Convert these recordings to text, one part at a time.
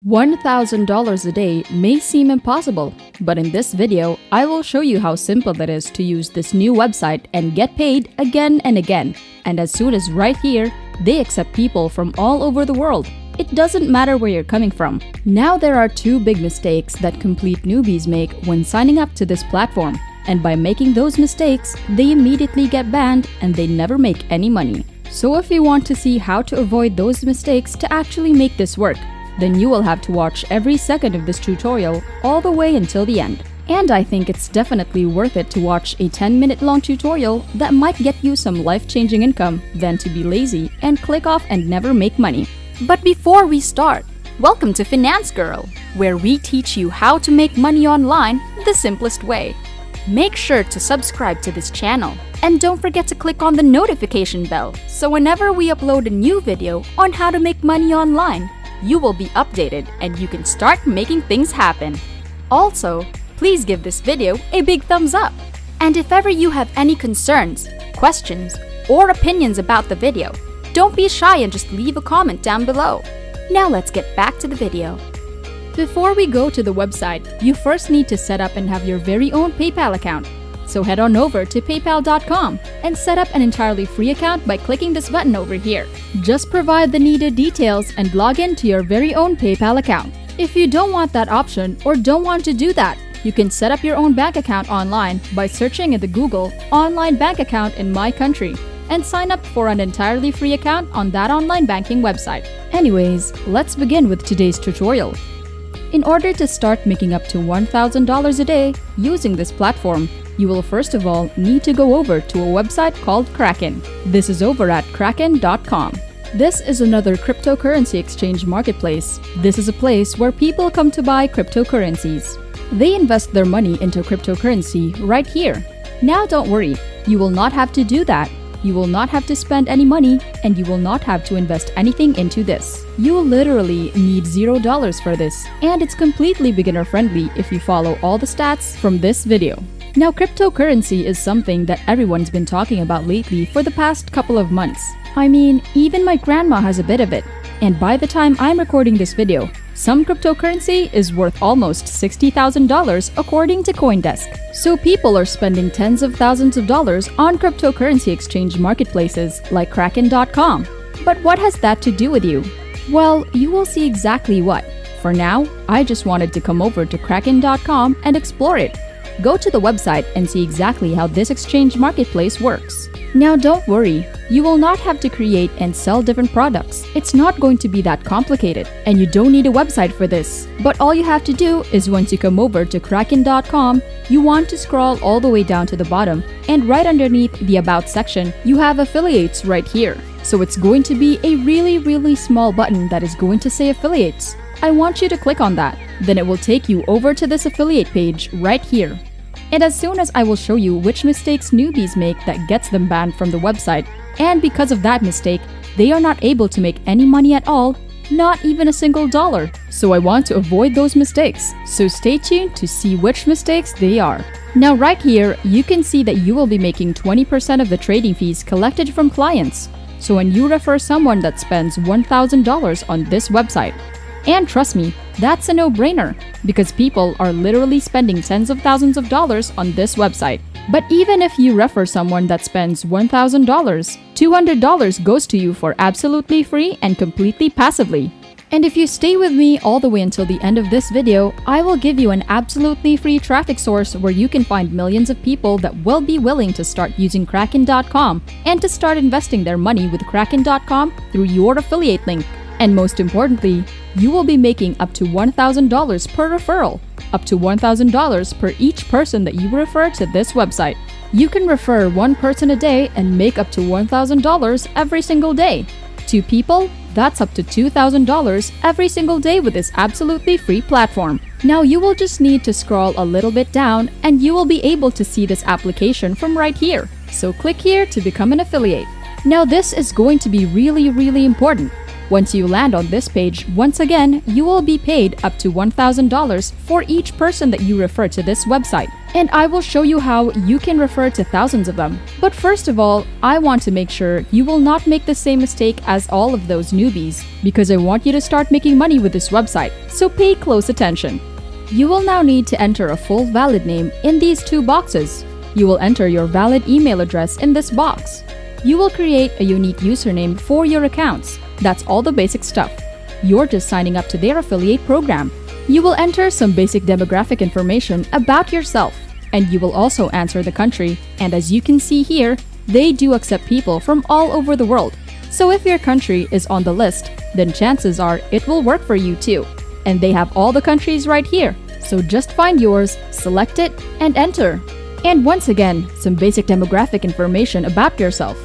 $1,000 a day may seem impossible, but in this video, I will show you how simple it is to use this new website and get paid again and again. And as soon as right here, they accept people from all over the world. It doesn't matter where you're coming from. Now there are two big mistakes that complete newbies make when signing up to this platform. And by making those mistakes, they immediately get banned and they never make any money. So if you want to see how to avoid those mistakes to actually make this work, then you will have to watch every second of this tutorial all the way until the end. And I think it's definitely worth it to watch a 10-minute long tutorial that might get you some life-changing income than to be lazy and click off and never make money. But before we start, welcome to Finance Girl, where we teach you how to make money online the simplest way. Make sure to subscribe to this channel and don't forget to click on the notification bell so whenever we upload a new video on how to make money online, you will be updated and you can start making things happen. Also, please give this video a big thumbs up. And if ever you have any concerns, questions, or opinions about the video, don't be shy and just leave a comment down below. Now let's get back to the video. Before we go to the website, you first need to set up and have your very own PayPal account. So head on over to paypal.com and set up an entirely free account by clicking this button over here. Just provide the needed details and log in to your very own PayPal account. If you don't want that option or don't want to do that, you can set up your own bank account online by searching in the Google online bank account in my country and sign up for an entirely free account on that online banking website. Anyways, let's begin with today's tutorial. In order to start making up to $1,000 a day using this platform, you will first of all need to go over to a website called Kraken. This is over at kraken.com. This is another cryptocurrency exchange marketplace. This is a place where people come to buy cryptocurrencies. They invest their money into cryptocurrency right here. Now don't worry, you will not have to do that. You will not have to spend any money and you will not have to invest anything into this. You literally need $0 for this, and it's completely beginner friendly if you follow all the stats from this video. Now, cryptocurrency is something that everyone's been talking about lately for the past couple of months. I mean, even my grandma has a bit of it. And by the time I'm recording this video, some cryptocurrency is worth almost $60,000 according to CoinDesk. So people are spending tens of thousands of dollars on cryptocurrency exchange marketplaces like Kraken.com. But what has that to do with you? Well, you will see exactly what. For now, I just wanted to come over to Kraken.com and explore it. Go to the website and see exactly how this exchange marketplace works. Now don't worry, you will not have to create and sell different products. It's not going to be that complicated, and you don't need a website for this. But all you have to do is once you come over to Kraken.com, you want to scroll all the way down to the bottom, and right underneath the About section, you have affiliates right here. So it's going to be a really small button that is going to say affiliates. I want you to click on that. Then it will take you over to this affiliate page right here. And as soon as I will show you which mistakes newbies make that gets them banned from the website, and because of that mistake, they are not able to make any money at all, not even a single dollar. So I want to avoid those mistakes. So stay tuned to see which mistakes they are. Now right here, you can see that you will be making 20% of the trading fees collected from clients. So when you refer someone that spends $1,000 on this website, and trust me, that's a no-brainer, because people are literally spending tens of thousands of dollars on this website. But even if you refer someone that spends $1,000, $200 goes to you for absolutely free and completely passively. And if you stay with me all the way until the end of this video, I will give you an absolutely free traffic source where you can find millions of people that will be willing to start using Kraken.com and to start investing their money with Kraken.com through your affiliate link. And most importantly, you will be making up to $1,000 per referral, up to $1,000 per each person that you refer to this website. You can refer one person a day and make up to $1,000 every single day. 2 people, that's up to $2,000 every single day with this absolutely free platform. Now you will just need to scroll a little bit down and you will be able to see this application from right here. So click here to become an affiliate. Now this is going to be really important. Once you land on this page, once again, you will be paid up to $1,000 for each person that you refer to this website. and I will show you how you can refer to thousands of them. But first of all, I want to make sure you will not make the same mistake as all of those newbies, because I want you to start making money with this website, so pay close attention. You will now need to enter a full valid name in these two boxes. You will enter your valid email address in this box. You will create a unique username for your accounts. That's all the basic stuff. You're just signing up to their affiliate program. You will enter some basic demographic information about yourself, and you will also answer the country. And as you can see here, they do accept people from all over the world. So if your country is on the list, then chances are it will work for you too. And they have all the countries right here. So just find yours, select it, and enter. And once again, some basic demographic information about yourself.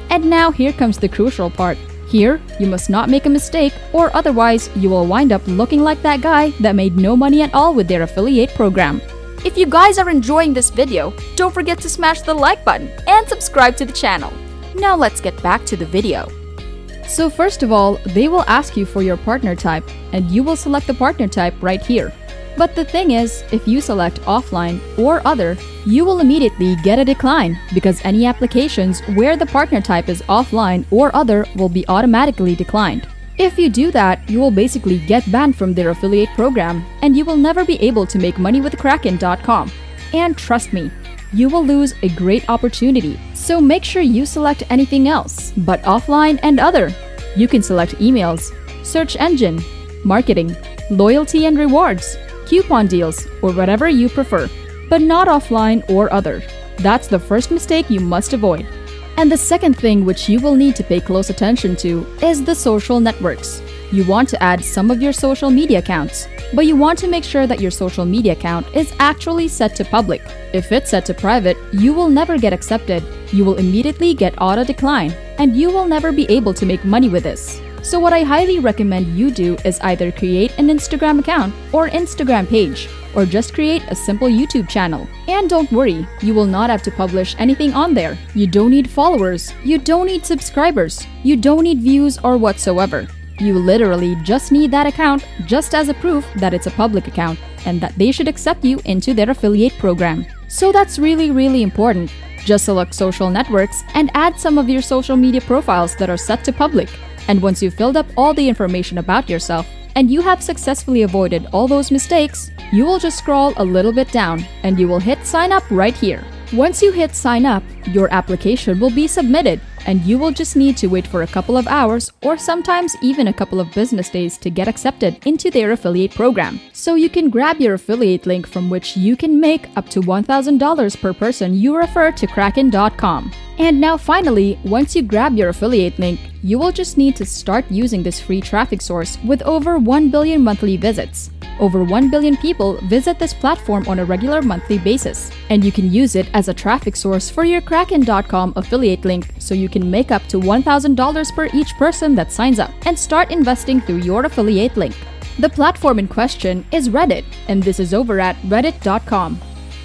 And now here comes the crucial part. Here, you must not make a mistake, or otherwise you will wind up looking like that guy that made no money at all with their affiliate program. If you guys are enjoying this video, don't forget to smash the like button and subscribe to the channel. Now let's get back to the video. So first of all, they will ask you for your partner type, and you will select the partner type right here. But the thing is, if you select offline or other, you will immediately get a decline, because any applications where the partner type is offline or other will be automatically declined. If you do that, you will basically get banned from their affiliate program, and you will never be able to make money with Kraken.com. And trust me, you will lose a great opportunity. So make sure you select anything else but offline and other. You can select emails, search engine, marketing, loyalty and rewards, coupon deals, or whatever you prefer, but not offline or other. That's the first mistake you must avoid. And the second thing which you will need to pay close attention to is the social networks. You want to add some of your social media accounts, but you want to make sure that your social media account is actually set to public. If it's set to private, you will never get accepted, you will immediately get auto decline, and you will never be able to make money with this. So what I highly recommend you do is either create an Instagram account or Instagram page, or just create a simple YouTube channel. And don't worry, you will not have to publish anything on there. You don't need followers, you don't need subscribers, you don't need views or whatsoever. You literally just need that account just as a proof that it's a public account and that they should accept you into their affiliate program. So that's really important. Just select social networks and add some of your social media profiles that are set to public. And once you've filled up all the information about yourself and you have successfully avoided all those mistakes, you will just scroll a little bit down and you will hit sign up right here. Once you hit sign up, your application will be submitted, and you will just need to wait for a couple of hours or sometimes even a couple of business days to get accepted into their affiliate program. So you can grab your affiliate link from which you can make up to $1,000 per person you refer to Kraken.com. And now finally, once you grab your affiliate link, you will just need to start using this free traffic source with over 1 billion monthly visits. Over 1 billion people visit this platform on a regular monthly basis, and you can use it as a traffic source for your Kraken.com affiliate link, so you can make up to $1,000 per each person that signs up and start investing through your affiliate link. The platform in question is Reddit, and this is over at reddit.com.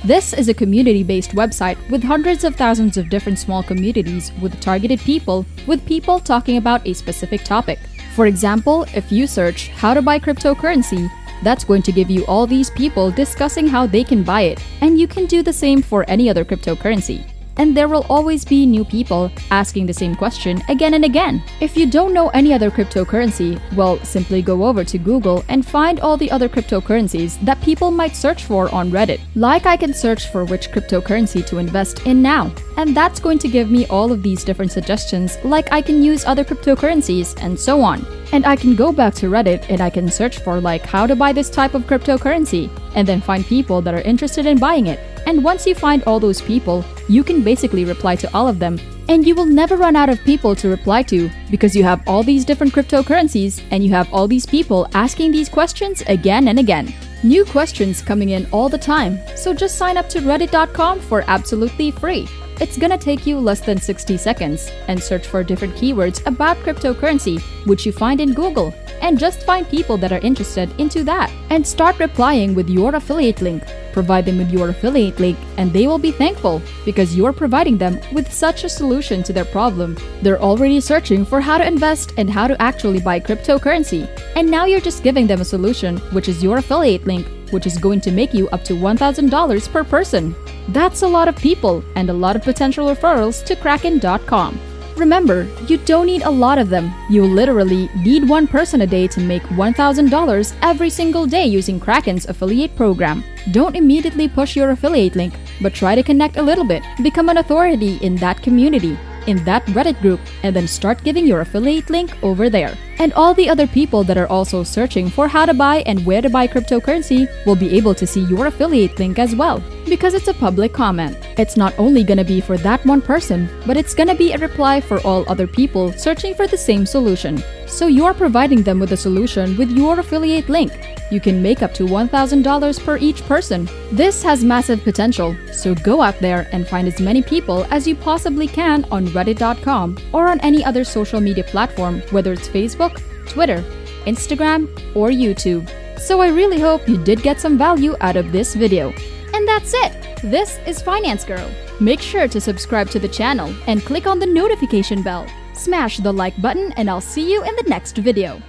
This is a community-based website with hundreds of thousands of different small communities with targeted people, with people talking about a specific topic. For example, if you search how to buy cryptocurrency, that's going to give you all these people discussing how they can buy it, and you can do the same for any other cryptocurrency. And there will always be new people asking the same question again and again. If you don't know any other cryptocurrency, well, simply go over to Google and find all the other cryptocurrencies that people might search for on Reddit. Like I can search for which cryptocurrency to invest in now, and that's going to give me all of these different suggestions, like I can use other cryptocurrencies and so on. And I can go back to Reddit and I can search for like how to buy this type of cryptocurrency, and then find people that are interested in buying it. And once you find all those people, you can basically reply to all of them. And you will never run out of people to reply to, because you have all these different cryptocurrencies and you have all these people asking these questions again and again. New questions coming in all the time, so just sign up to reddit.com for absolutely free. It's gonna take you less than 60 seconds and search for different keywords about cryptocurrency, which you find in Google, and just find people that are interested into that and start replying with your affiliate link. Provide them with your affiliate link and they will be thankful because you're providing them with such a solution to their problem. They're already searching for how to invest and how to actually buy cryptocurrency, and now you're just giving them a solution, which is your affiliate link, which is going to make you up to $1,000 per person. That's a lot of people and a lot of potential referrals to Kraken.com. Remember, you don't need a lot of them. You literally need one person a day to make $1,000 every single day using Kraken's affiliate program. Don't immediately push your affiliate link, but try to connect a little bit, become an authority in that community, in that Reddit group, and then start giving your affiliate link over there. And all the other people that are also searching for how to buy and where to buy cryptocurrency will be able to see your affiliate link as well. Because it's a public comment. It's not only gonna be for that one person, but it's gonna be a reply for all other people searching for the same solution. So you're providing them with a solution with your affiliate link. You can make up to $1,000 per each person. This has massive potential, so go out there and find as many people as you possibly can on Reddit.com or on any other social media platform, whether it's Facebook, Twitter, Instagram, or YouTube. So I really hope you did get some value out of this video. And that's it! This is Finance Girl. Make sure to subscribe to the channel and click on the notification bell. Smash the like button and I'll see you in the next video.